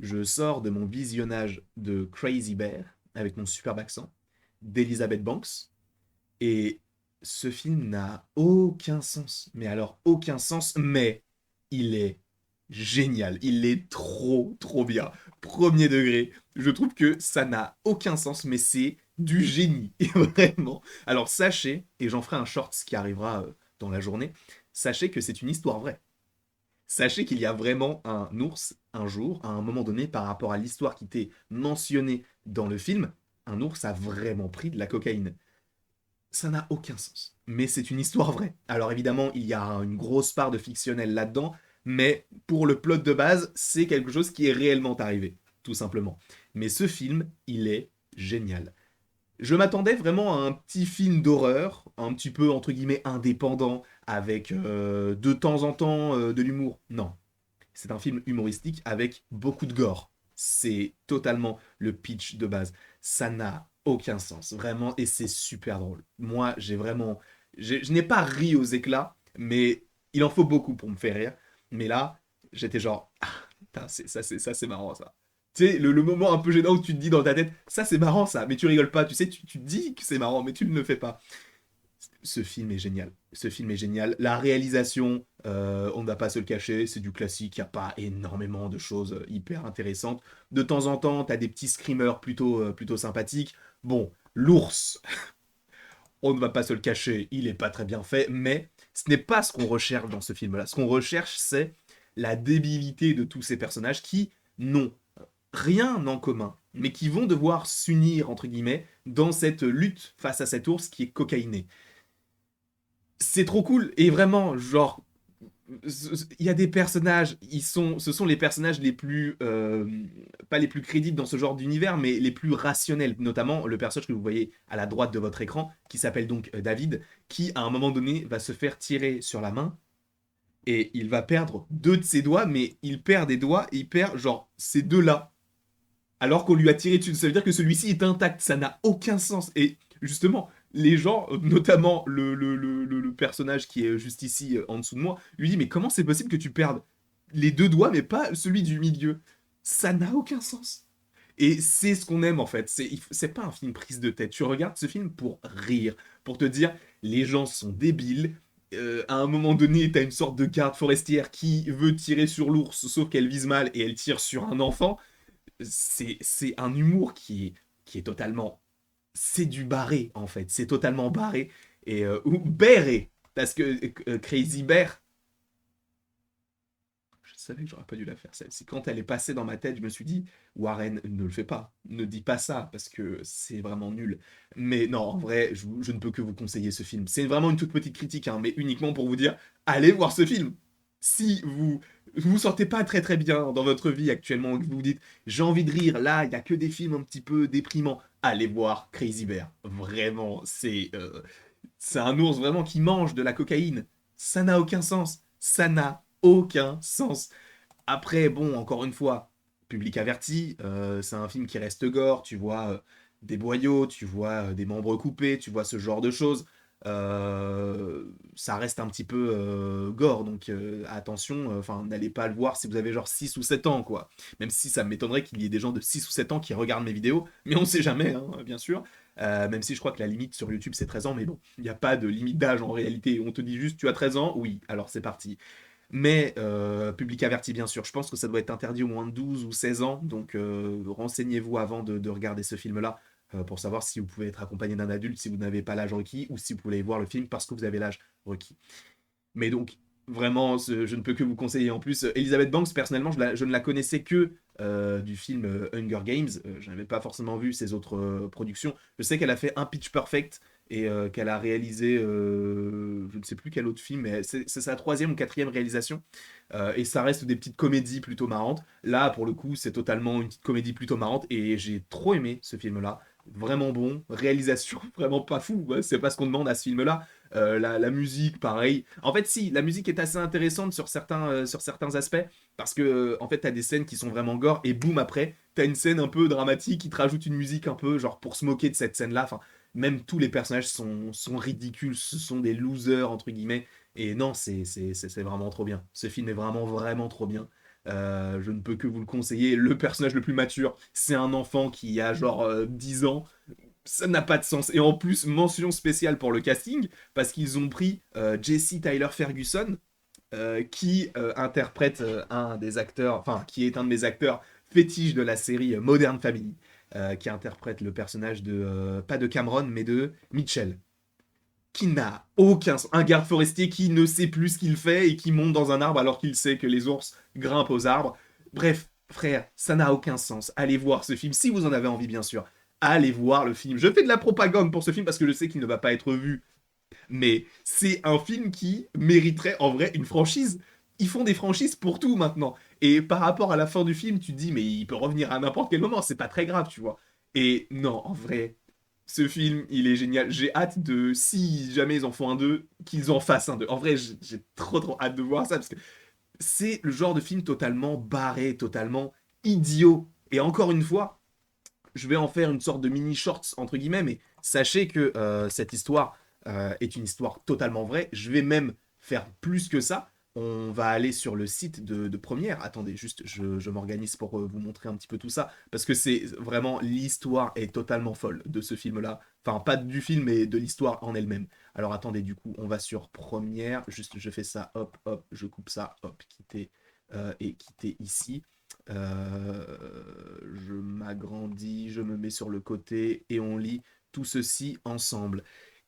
Je sors de mon visionnage de Crazy Bear, avec mon superbe accent, d'Elizabeth Banks, et ce film n'a aucun sens. Mais alors, aucun sens, mais il est génial. Il est trop, trop bien. Premier degré. Je trouve que ça n'a aucun sens, mais c'est du génie. Et vraiment. Alors, sachez, et j'en ferai un short qui arrivera dans la journée, sachez que c'est une histoire vraie. Sachez qu'il y a vraiment un ours, un jour, à un moment donné, par rapport à l'histoire qui t'est mentionnée dans le film, un ours a vraiment pris de la cocaïne. Ça n'a aucun sens. Mais c'est une histoire vraie. Alors évidemment, il y a une grosse part de fictionnel là-dedans, mais pour le plot de base, c'est quelque chose qui est réellement arrivé, tout simplement. Mais ce film, il est génial. Je m'attendais vraiment à un petit film d'horreur, un petit peu entre guillemets indépendant, avec de temps en temps de l'humour. Non, c'est un film humoristique avec beaucoup de gore. C'est totalement le pitch de base. Ça n'a aucun sens, vraiment, et c'est super drôle. Moi, j'ai vraiment... Je n'ai pas ri aux éclats, mais il en faut beaucoup pour me faire rire. Mais là, j'étais genre, ah, putain, ça, c'est marrant, ça. Tu sais, le moment un peu gênant où tu te dis dans ta tête, ça c'est marrant ça, mais tu rigoles pas, tu sais, tu te dis que c'est marrant, mais tu ne le fais pas. Ce film est génial. Ce film est génial. La réalisation, on ne va pas se le cacher, c'est du classique. Il n'y a pas énormément de choses hyper intéressantes. De temps en temps, tu as des petits screamers plutôt sympathiques. Bon, l'ours, on ne va pas se le cacher, il est pas très bien fait, mais ce n'est pas ce qu'on recherche dans ce film-là. Ce qu'on recherche, c'est la débilité de tous ces personnages qui n'ont rien en commun, mais qui vont devoir s'unir, entre guillemets, dans cette lutte face à cet ours qui est cocaïné. C'est trop cool. Et vraiment, genre, il y a des personnages, ce sont les personnages les plus, pas les plus crédibles dans ce genre d'univers, mais les plus rationnels. Notamment le personnage que vous voyez à la droite de votre écran, qui s'appelle donc David, qui à un moment donné va se faire tirer sur la main et il va perdre deux de ses doigts, mais il perd des doigts et il perd genre ces deux-là alors qu'on lui a tiré dessus. Ça veut dire que celui-ci est intact. Ça n'a aucun sens. Et justement, les gens, notamment le personnage qui est juste ici en dessous de moi, lui dit mais comment c'est possible que tu perdes les deux doigts mais pas celui du milieu? Ça n'a aucun sens. Et c'est ce qu'on aime en fait. C'est pas un film prise de tête. Tu regardes ce film pour rire, pour te dire les gens sont débiles. À un moment donné, t'as une sorte de garde forestière qui veut tirer sur l'ours, sauf qu'elle vise mal et elle tire sur un enfant. C'est un humour qui est totalement... C'est du barré, en fait. C'est totalement barré. Et, ou béré. Parce que Crazy Bear, je savais que j'aurais pas dû la faire celle-ci. Quand elle est passée dans ma tête, je me suis dit, Warren, ne le fais pas. Ne dis pas ça, parce que c'est vraiment nul. Mais non, en vrai, je ne peux que vous conseiller ce film. C'est vraiment une toute petite critique, hein, mais uniquement pour vous dire, allez voir ce film. Si vous sortez pas très très bien dans votre vie actuellement, que vous vous dites, j'ai envie de rire, là, il y a que des films un petit peu déprimants, allez voir Crazy Bear. Vraiment, c'est un ours vraiment qui mange de la cocaïne. Ça n'a aucun sens. Ça n'a aucun sens. Après, bon, encore une fois, public averti, c'est un film qui reste gore, tu vois des boyaux, tu vois des membres coupés, tu vois ce genre de choses. Ça reste un petit peu gore, donc attention, enfin, n'allez pas le voir si vous avez genre 6 ou 7 ans, quoi. Même si ça m'étonnerait qu'il y ait des gens de 6 ou 7 ans qui regardent mes vidéos, mais on sait jamais, hein, bien sûr. Même si je crois que la limite sur YouTube c'est 13 ans, mais bon, il n'y a pas de limite d'âge en réalité. On te dit juste tu as 13 ans, oui, alors c'est parti. Mais public averti bien sûr, je pense que ça doit être interdit au moins de 12 ou 16 ans, donc renseignez-vous avant de regarder ce film-là pour savoir si vous pouvez être accompagné d'un adulte si vous n'avez pas l'âge requis ou si vous pouvez voir le film parce que vous avez l'âge requis. Mais donc, vraiment, je ne peux que vous conseiller. En plus, Elizabeth Banks, personnellement, je ne la connaissais que du film Hunger Games. Je n'avais pas forcément vu ses autres productions. Je sais qu'elle a fait un Pitch Perfect et qu'elle a réalisé, je ne sais plus quel autre film, mais c'est sa troisième ou quatrième réalisation. Et ça reste des petites comédies plutôt marrantes. Là, pour le coup, c'est totalement une petite comédie plutôt marrante et j'ai trop aimé ce film-là. Vraiment bon, réalisation vraiment pas fou, ouais, c'est pas ce qu'on demande à ce film-là. La musique, pareil. En fait, si, la musique est assez intéressante sur certains aspects, parce que, en fait, t'as des scènes qui sont vraiment gore, et boum, après, t'as une scène un peu dramatique qui te rajoute une musique un peu, genre, pour se moquer de cette scène-là. Enfin, même tous les personnages sont ridicules, ce sont des losers, entre guillemets. Et non, c'est vraiment trop bien. Ce film est vraiment, vraiment trop bien. Je ne peux que vous le conseiller. Le personnage le plus mature, c'est un enfant qui a genre 10 ans. Ça n'a pas de sens. Et en plus, mention spéciale pour le casting, parce qu'ils ont pris Jesse Tyler Ferguson, qui interprète un des acteurs, enfin, qui est un de mes acteurs fétiches de la série Modern Family, qui interprète le personnage de, pas de Cameron, mais de Mitchell, qui n'a aucun sens. Un garde forestier qui ne sait plus ce qu'il fait et qui monte dans un arbre alors qu'il sait que les ours grimpent aux arbres. Bref, frère, ça n'a aucun sens. Allez voir ce film, si vous en avez envie, bien sûr. Allez voir le film. Je fais de la propagande pour ce film parce que je sais qu'il ne va pas être vu, mais c'est un film qui mériterait en vrai une franchise. Ils font des franchises pour tout maintenant. Et par rapport à la fin du film, tu te dis, mais il peut revenir à n'importe quel moment, c'est pas très grave, tu vois. Et non, en vrai, ce film, il est génial. J'ai hâte de, si jamais ils en font un 2, qu'ils en fassent un 2. En vrai, j'ai trop hâte de voir ça, parce que c'est le genre de film totalement barré, totalement idiot. Et encore une fois, je vais en faire une sorte de mini shorts entre guillemets, mais sachez que cette histoire est une histoire totalement vraie. Je vais même faire plus que ça. On va aller sur le site de Première. Attendez, juste, je m'organise pour vous montrer un petit peu tout ça, parce que c'est vraiment, l'histoire est totalement folle de ce film-là. Enfin, pas du film, mais de l'histoire en elle-même. Alors attendez, du coup, on va sur Première. Juste, je fais ça, hop, hop, je coupe ça, hop, quitter et quitter ici. Je m'agrandis, je me mets sur le côté et on lit tout ceci ensemble.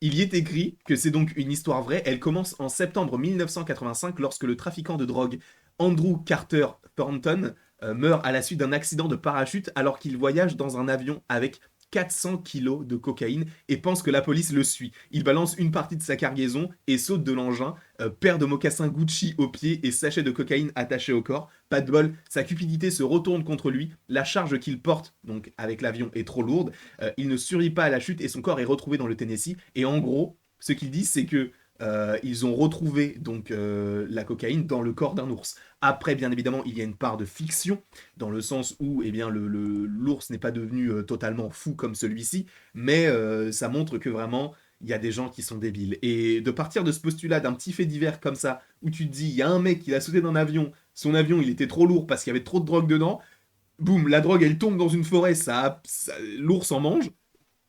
Il y est écrit que c'est donc une histoire vraie. Elle commence en septembre 1985 lorsque le trafiquant de drogue Andrew Carter Thornton meurt à la suite d'un accident de parachute alors qu'il voyage dans un avion avec 400 kilos de cocaïne et pense que la police le suit. Il balance une partie de sa cargaison et saute de l'engin, paire de mocassins Gucci aux pieds et sachet de cocaïne attaché au corps. Pas de bol, sa cupidité se retourne contre lui, la charge qu'il porte, donc avec l'avion, est trop lourde, il ne survit pas à la chute et son corps est retrouvé dans le Tennessee. Et en gros, ce qu'il dit, c'est que ils ont retrouvé donc la cocaïne dans le corps d'un ours. Après, bien évidemment, il y a une part de fiction, dans le sens où eh bien, l'ours n'est pas devenu totalement fou comme celui-ci, mais ça montre que vraiment, il y a des gens qui sont débiles. Et de partir de ce postulat d'un petit fait divers comme ça, où tu te dis, il y a un mec qui a sauté d'un avion, son avion il était trop lourd parce qu'il y avait trop de drogue dedans, boum, la drogue elle tombe dans une forêt, l'ours en mange,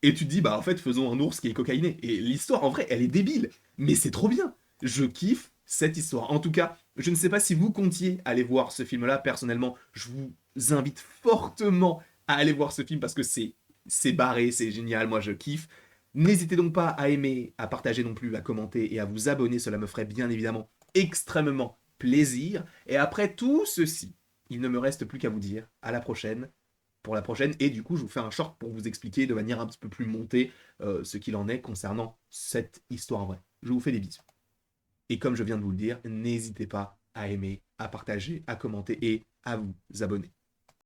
et tu te dis, bah en fait, faisons un ours qui est cocaïné. Et l'histoire, en vrai, elle est débile. Mais c'est trop bien. Je kiffe cette histoire. En tout cas, je ne sais pas si vous comptiez aller voir ce film-là. Personnellement, je vous invite fortement à aller voir ce film parce que c'est barré, c'est génial. Moi, je kiffe. N'hésitez donc pas à aimer, à partager non plus, à commenter et à vous abonner. Cela me ferait bien évidemment extrêmement plaisir. Et après tout ceci, il ne me reste plus qu'à vous dire à la prochaine pour la prochaine. Et du coup, je vous fais un short pour vous expliquer de manière un petit peu plus montée ce qu'il en est concernant cette histoire vraie. Je vous fais des bisous. Et comme je viens de vous le dire, n'hésitez pas à aimer, à partager, à commenter et à vous abonner.